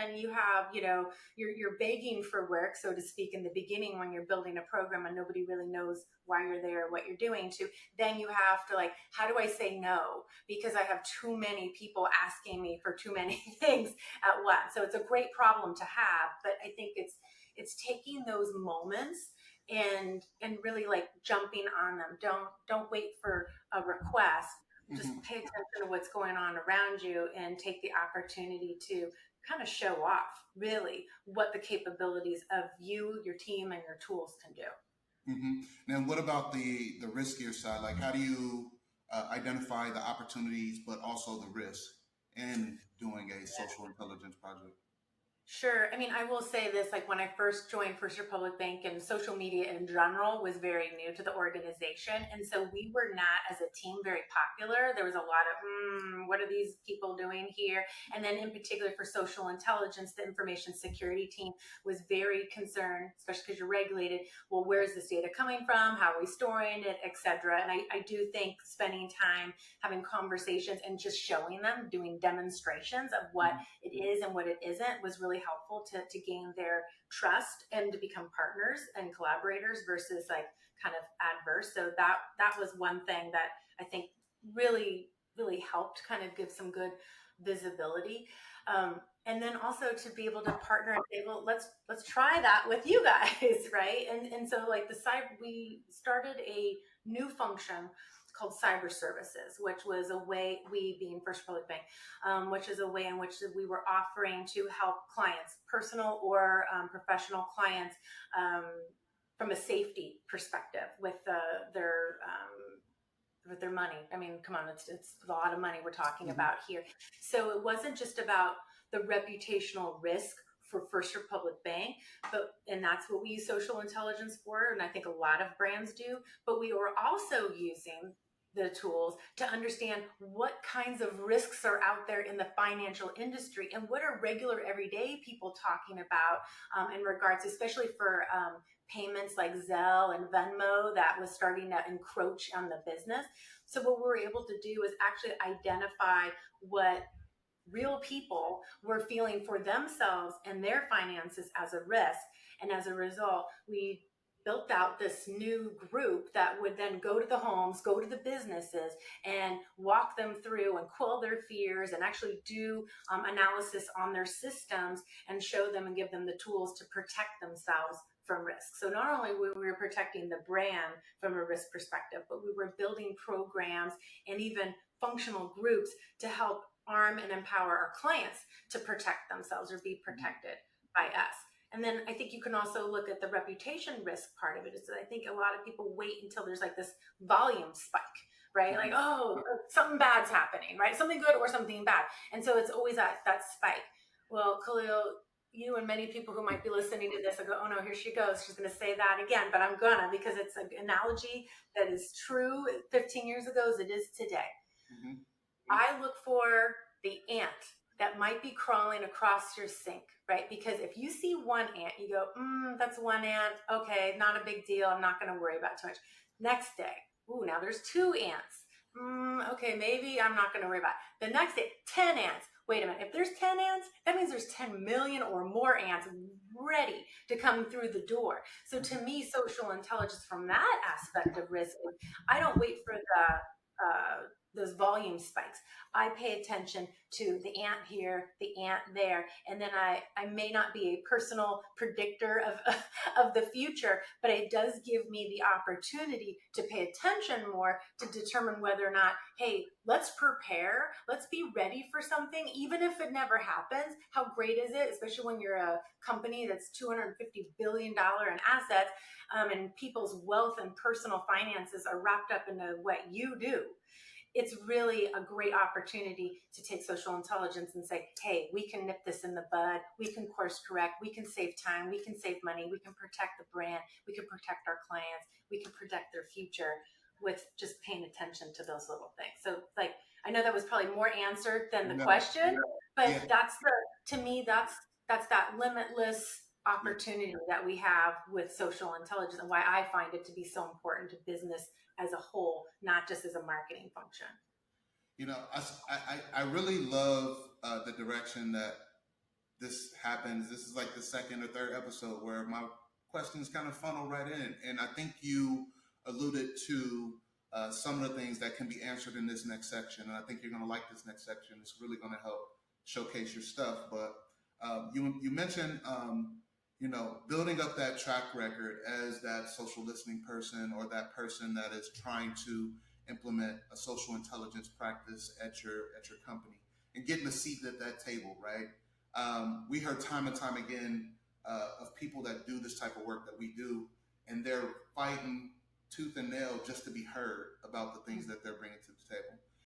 then you have, you're begging for work, so to speak, in the beginning when you're building a program and nobody really knows why you're there, what you're doing, to then you have to, like, how do I say no? Because I have too many people asking me for too many things at once. So it's a great problem to have, but I think it's taking those moments and really like jumping on them. Don't wait for a request. Just Hmm. pay attention to what's going on around you and take the opportunity to kind of show off really what the capabilities of you, your team, and your tools can do. Hmm. And what about the riskier side? Like, how do you identify the opportunities, but also the risk in doing a social intelligence project? Sure. I mean, I will say this, like when I first joined First Republic Bank, and social media in general was very new to the organization. And so we were not, as a team, very popular. There was a lot of, what are these people doing here? And then in particular for social intelligence, the information security team was very concerned, especially because you're regulated. Well, where's this data coming from? How are we storing it, et cetera? And I do think spending time having conversations and just showing them, doing demonstrations of what it is and what it isn't was really helpful to gain their trust and to become partners and collaborators versus like kind of adverse. So that was one thing that I think really helped kind of give some good visibility. And then also to be able to partner and say, well, let's try that with you guys, right? And so like we started a new function called cyber services, which was a way, we being First Republic Bank, which is a way in which we were offering to help clients, personal or professional clients, from a safety perspective with their money. I mean, come on, it's a lot of money we're talking Hmm. about here. So it wasn't just about the reputational risk for First Republic Bank, and that's what we use social intelligence for, and I think a lot of brands do. But we were also using the tools to understand what kinds of risks are out there in the financial industry and what are regular everyday people talking about, in regards, especially for payments like Zelle and Venmo that was starting to encroach on the business. So what we were able to do is actually identify what real people were feeling for themselves and their finances as a risk. And as a result, we built out this new group that would then go to the homes, go to the businesses, and walk them through and quell their fears and actually do analysis on their systems and show them and give them the tools to protect themselves from risk. So not only were we protecting the brand from a risk perspective, but we were building programs and even functional groups to help arm and empower our clients to protect themselves or be protected by us. And then I think you can also look at the reputation risk part of it. Is that I think a lot of people wait until there's like this volume spike, right? Like, oh, something bad's happening, right? Something good or something bad. And so it's always that spike. Well, Khalil, you and many people who might be listening to this will go, oh no, here she goes. She's going to say that again, but I'm gonna, because it's an analogy that is true 15 years ago as it is today. Hmm. I look for the ant that might be crawling across your sink, right? Because if you see one ant, you go, that's one ant. Okay, not a big deal. I'm not going to worry about too much. Next day, ooh, now there's two ants. Okay, maybe I'm not going to worry about it. The next day, 10 ants. Wait a minute. If there's 10 ants, that means there's 10 million or more ants ready to come through the door. So to me, social intelligence from that aspect of risk, I don't wait for those volume spikes. I pay attention to the ant here, the ant there, and then I may not be a personal predictor of of the future, but it does give me the opportunity to pay attention more to determine whether or not, hey, let's prepare, let's be ready for something, even if it never happens. How great is it, especially when you're a company that's $250 billion in assets, and people's wealth and personal finances are wrapped up into what you do. It's really a great opportunity to take social intelligence and say, hey, we can nip this in the bud. We can course correct. We can save time. We can save money. We can protect the brand. We can protect our clients. We can protect their future with just paying attention to those little things. So like, I know that was probably more answered than the No. question, but Yeah. to me, that's that limitless Yeah. opportunity that we have with social intelligence, and why I find it to be so important to business as a whole, not just as a marketing function. I really love the direction that this happens. This is like the second or third episode where my questions kind of funnel right in. And I think you alluded to some of the things that can be answered in this next section. And I think you're going to like this next section. It's really going to help showcase your stuff. But you mentioned, building up that track record as that social listening person or that person that is trying to implement a social intelligence practice at your company and getting a seat at that table, right? We heard time and time again of people that do this type of work that we do, and they're fighting tooth and nail just to be heard about the things that they're bringing to the table.